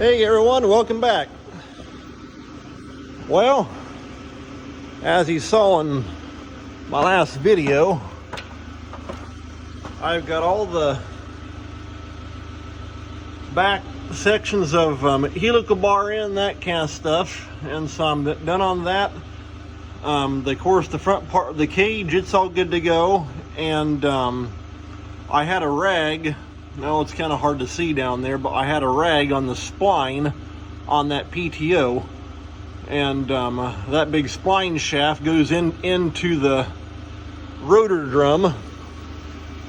Hey everyone, welcome back. Well, as you saw in my last video, I've got all the back sections of helical bar in, that kind of stuff, and so I'm done on that. Of course, the front part of the cage, it's all good to go, and I had a rag. No, it's kind of hard to see down there, but I had a rag on the spline on that PTO, and that big spline shaft goes into the rotor drum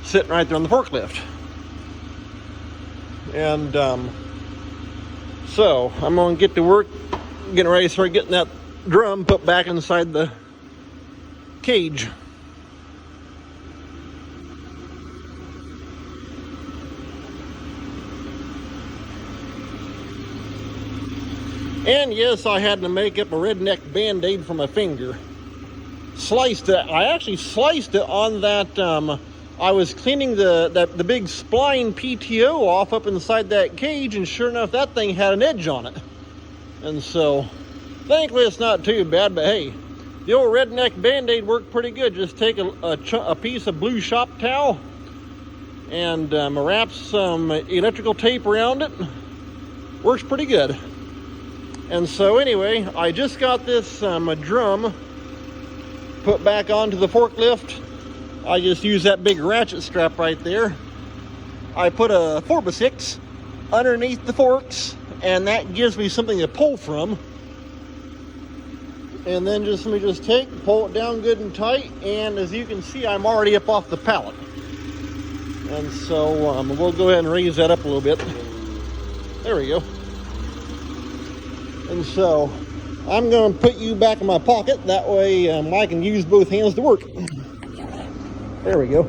sitting right there on the forklift. And so I'm going to get to work getting ready to start getting that drum put back inside the cage. And yes, I had to make up a redneck band-aid for my finger. Sliced it. I actually sliced it on that. I was cleaning the big spline PTO off up inside that cage, and sure enough, that thing had an edge on it. And so, thankfully, it's not too bad. But hey, the old redneck band-aid worked pretty good. Just take a piece of blue shop towel and wrap some electrical tape around it. Works pretty good. And so anyway, I just got this drum put back onto the forklift. I just used that big ratchet strap right there. I put a 4x6 underneath the forks, and that gives me something to pull from. And then let me just pull it down good and tight, and as you can see, I'm already up off the pallet. And so we'll go ahead and raise that up a little bit. There we go. And so I'm going to put you back in my pocket. That way I can use both hands to work. There we go.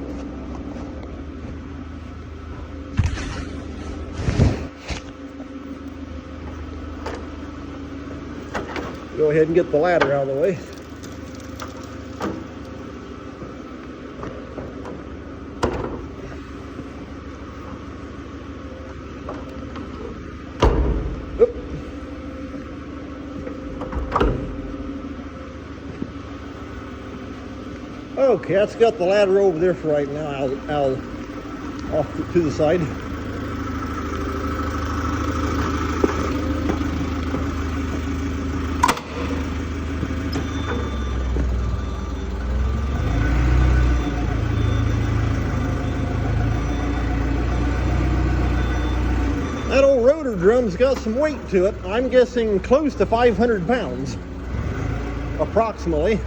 Go ahead and get the ladder out of the way. Okay, that's got the ladder over there for right now. I'll off to the side. That old rotor drum's got some weight to it. I'm guessing close to 500 pounds, approximately.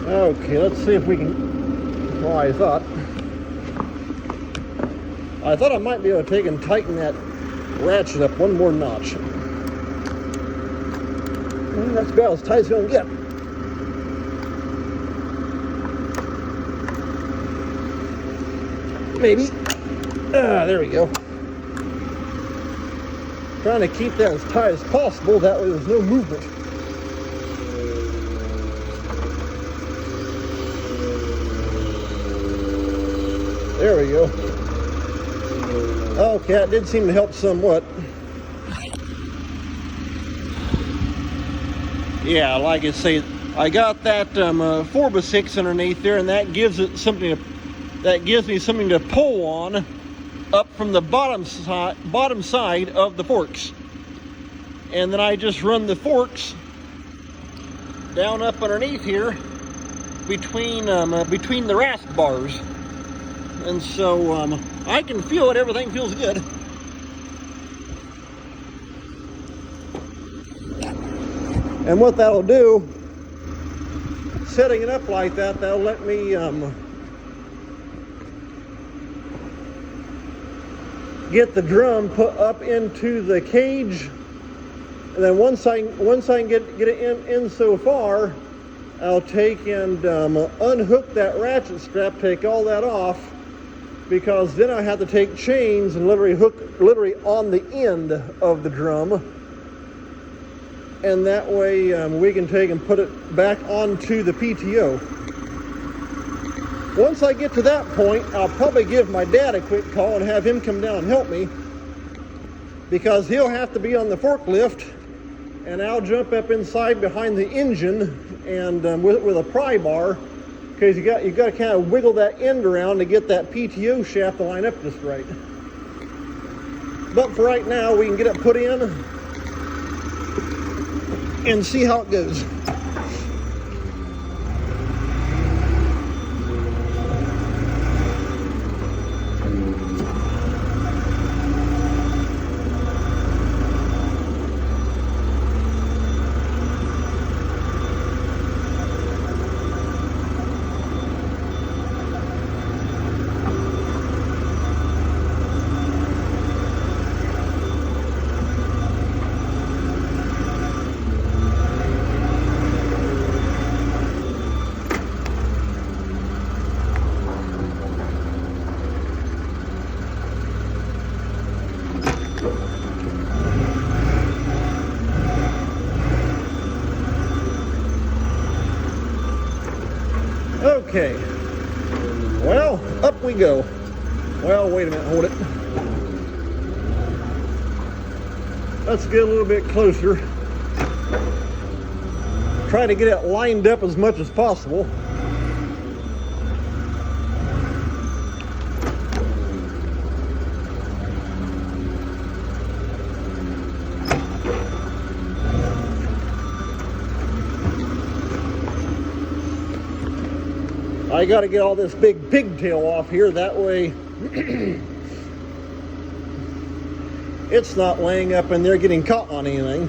Okay, let's see if we can, well, I thought I might be able to take and tighten that ratchet up one more notch. And that's about as tight as it's going to get. Maybe. There we go. Trying to keep that as tight as possible, that way there's no movement. There we go. Okay, that did seem to help somewhat. Yeah, like I say, I got that 4x6 underneath there, and that gives it something that gives me something to pull on up from the bottom side of the forks. And then I just run the forks down up underneath here between the rasp bars. And so I can feel it, everything feels good. And what that'll do, setting it up like that, that'll let me get the drum put up into the cage, and then once I can get it in so far, I'll take and unhook that ratchet strap, take all that off, because then I have to take chains and literally hook on the end of the drum, and that way we can take and put it back onto the PTO. Once I get to that point, I'll probably give my dad a quick call and have him come down and help me, because he'll have to be on the forklift, and I'll jump up inside behind the engine and with a pry bar, because you got to kind of wiggle that end around to get that PTO shaft to line up just right. But for right now, we can get it put in and see how it goes. Okay, well, up we go. Well, wait a minute, hold it. Let's get a little bit closer. Try to get it lined up as much as possible. I got to get all this big pigtail off here, that way it's not laying up in there getting caught on anything.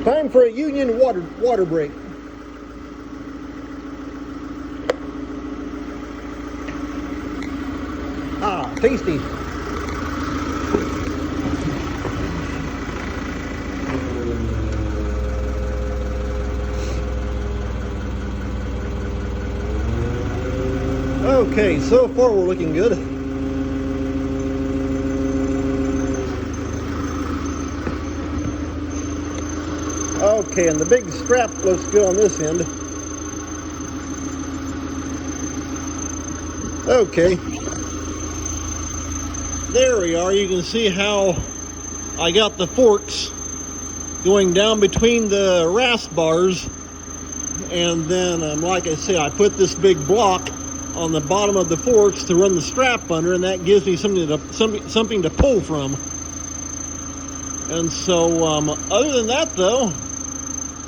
Time for a union water break. Ah, tasty. Okay, so far we're looking good. Okay, and the big strap looks good on this end. Okay. There we are. You can see how I got the forks going down between the rasp bars. And then, like I say, I put this big block on the bottom of the forks to run the strap under, and that gives me something to pull from. And so other than that, though,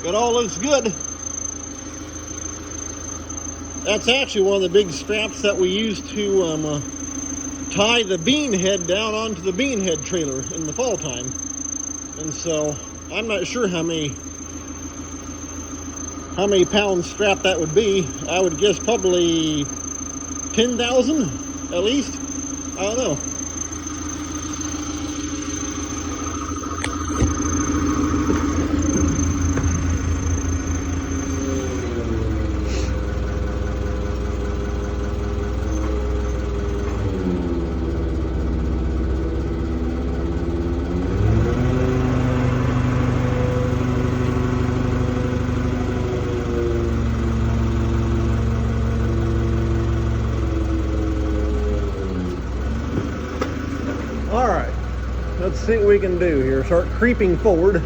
it all looks good. That's actually one of the big straps that we use to tie the bean head down onto the bean head trailer in the fall time. And so I'm not sure how many pound strap that would be. I would guess probably 10,000 at least. I don't know. All right, let's see what we can do here. Start creeping forward.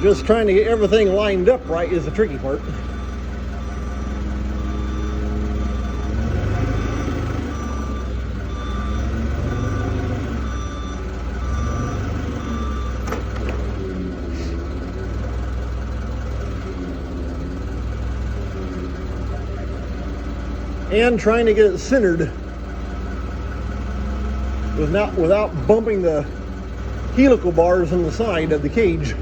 Just trying to get everything lined up right is the tricky part. and trying to get it centered without bumping the helical bars on the side of the cage.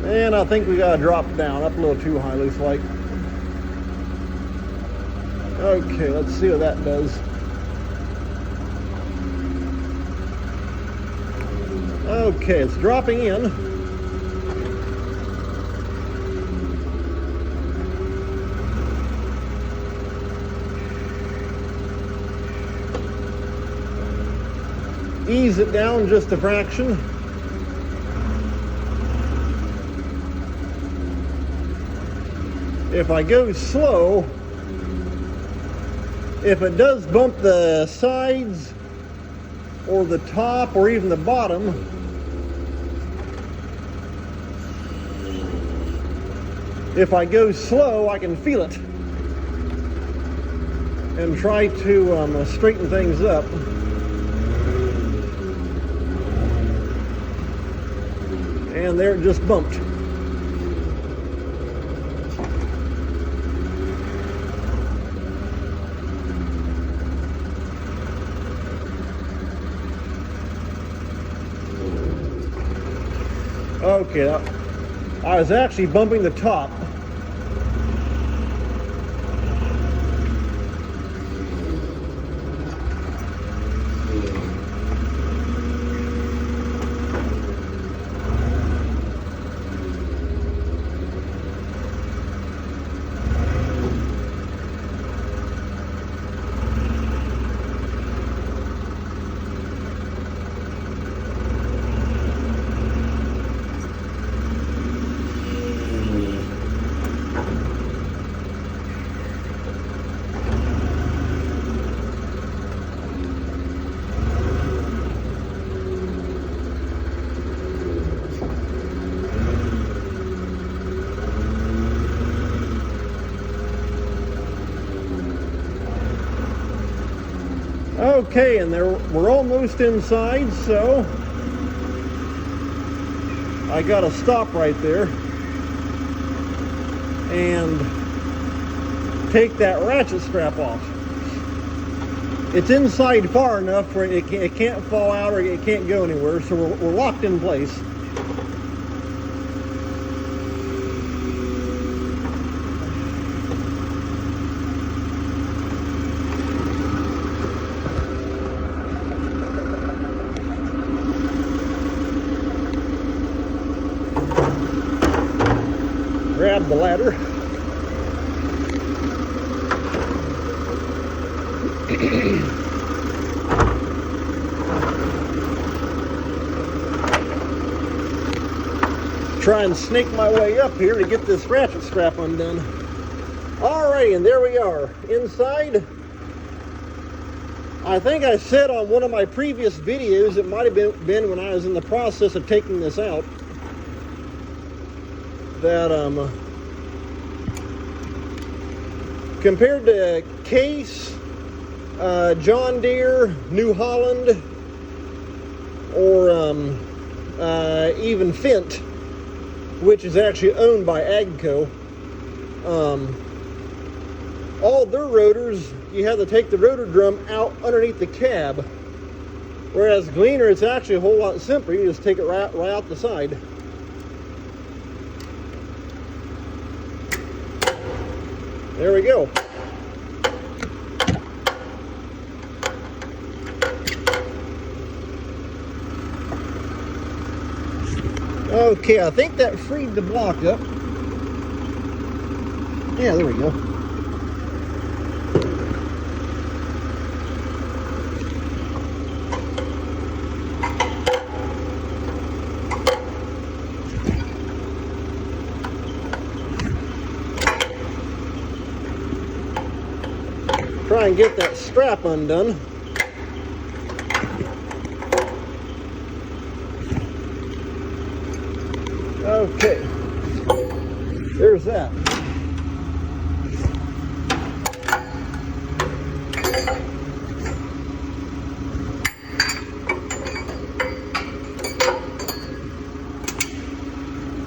And I think we gotta drop it down up a little too high, looks like. Okay, let's see what that does. Okay, it's dropping in. Ease it down just a fraction. If I go slow, if it does bump the sides or the top or even the bottom, if I go slow, I can feel it and try to straighten things up. And there it just bumped. Okay, I was actually bumping the top. Okay, and we're almost inside, so I gotta stop right there and take that ratchet strap off. It's inside far enough where it can't fall out or it can't go anywhere, so we're locked in place. Grab the ladder. Try and snake my way up here to get this ratchet strap undone. Alright, and there we are. Inside, I think I said on one of my previous videos, it might have been when I was in the process of taking this out, that compared to Case, John Deere, New Holland, or even Fent, which is actually owned by Agco, all their rotors, you have to take the rotor drum out underneath the cab, whereas Gleaner, it's actually a whole lot simpler. You just take it right out the side. There we go. Okay, I think that freed the block up. Yeah, there we go. Try and get that strap undone. Okay, there's that.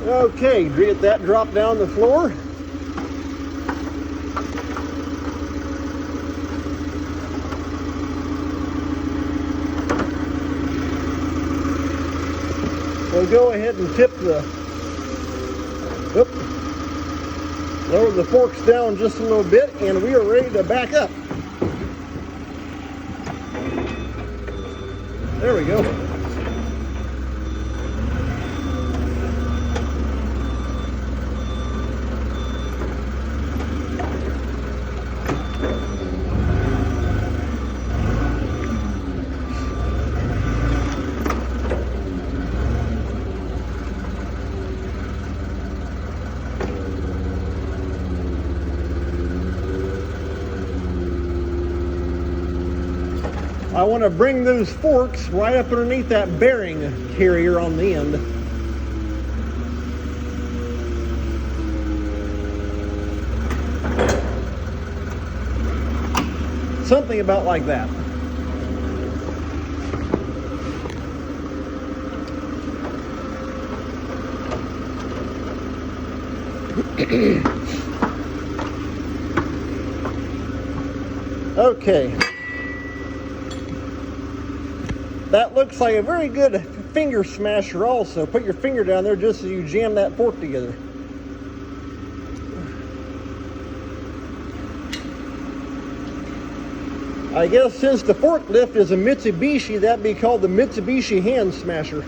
Okay, get that drop down the floor. go ahead and tip the, lower the forks down just a little bit, and we are ready to back up. There we go. I want to bring those forks right up underneath that bearing carrier on the end. Something about like that. Okay. That looks like a very good finger smasher also. Put your finger down there just as you jam that fork together. I guess since the forklift is a Mitsubishi, that'd be called the Mitsubishi hand smasher.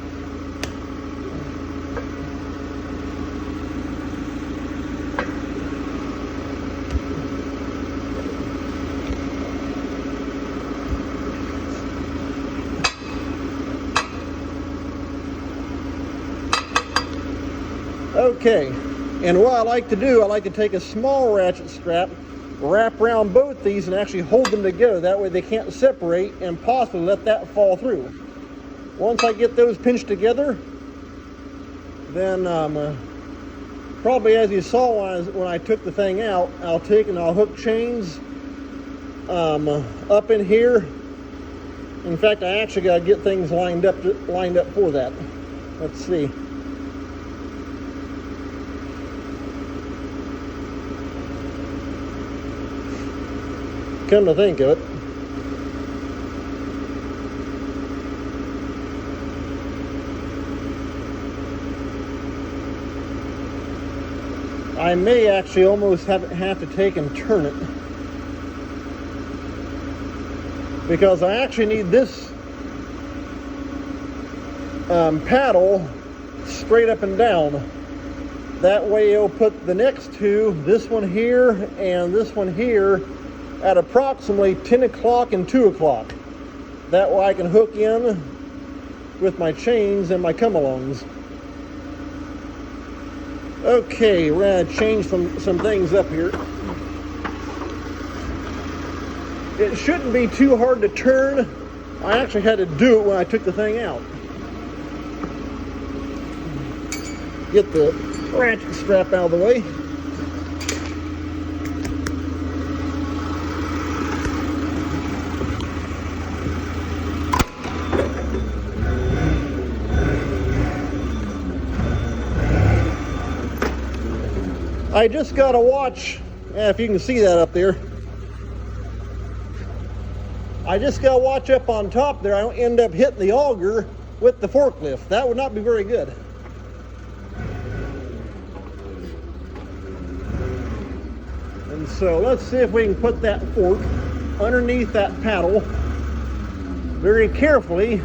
Okay, and what I like to do, I like to take a small ratchet strap, wrap around both these and actually hold them together. That way they can't separate and possibly let that fall through. Once I get those pinched together, then probably as you saw when I took the thing out, I'll take and I'll hook chains up in here. In fact, I actually got to get things lined up for that. Let's see. Come to think of it, I may actually almost have to take and turn it, because I actually need this paddle straight up and down. That way it'll put the next two, this one here and this one here, at approximately 10 o'clock and 2 o'clock. That way I can hook in with my chains and my come-alongs. Okay, we're going to change some things up here. It shouldn't be too hard to turn. I actually had to do it when I took the thing out. Get the ratchet strap out of the way. I just got to watch, if you can see that up there, I just got to watch up on top there I don't end up hitting the auger with the forklift. That would not be very good. And so let's see if we can put that fork underneath that paddle, very carefully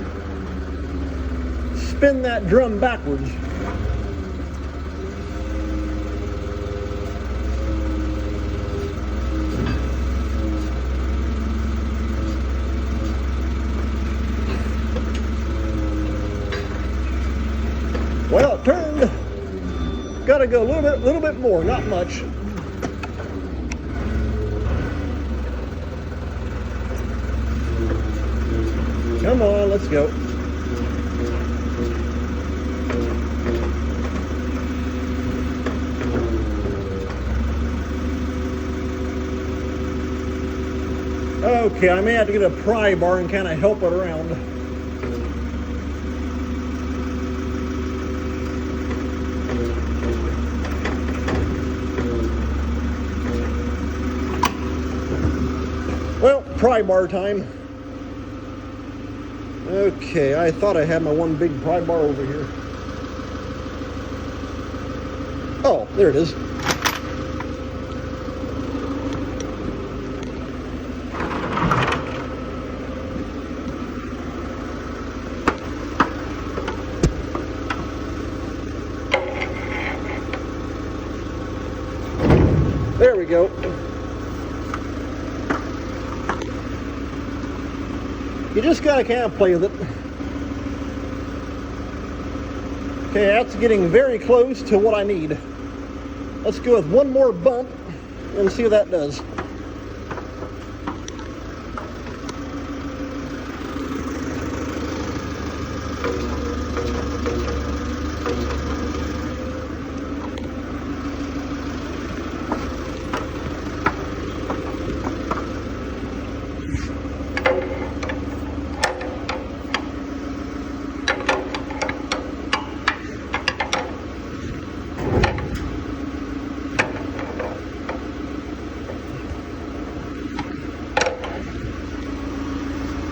spin that drum backwards. Well, it turned. Got to go a little bit more, not much. Come on, let's go. Okay, I may have to get a pry bar and kind of help it around. Well, pry bar time. Okay, I thought I had my one big pry bar over here. There it is. There we go. You just gotta kind of play with it. Okay, that's getting very close to what I need. Let's go with one more bump and see what that does.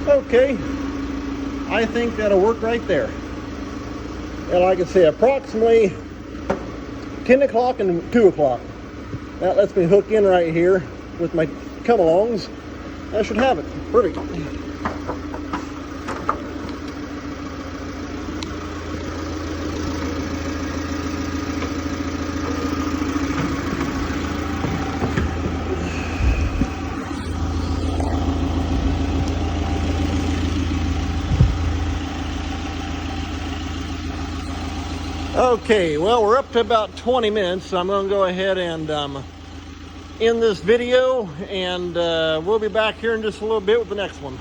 Okay, I think that'll work right there. And like I say, approximately 10 o'clock and 2 o'clock. That lets me hook in right here with my come-alongs. I should have it. Perfect. Okay, well, we're up to about 20 minutes, so I'm going to go ahead and end this video, and we'll be back here in just a little bit with the next one.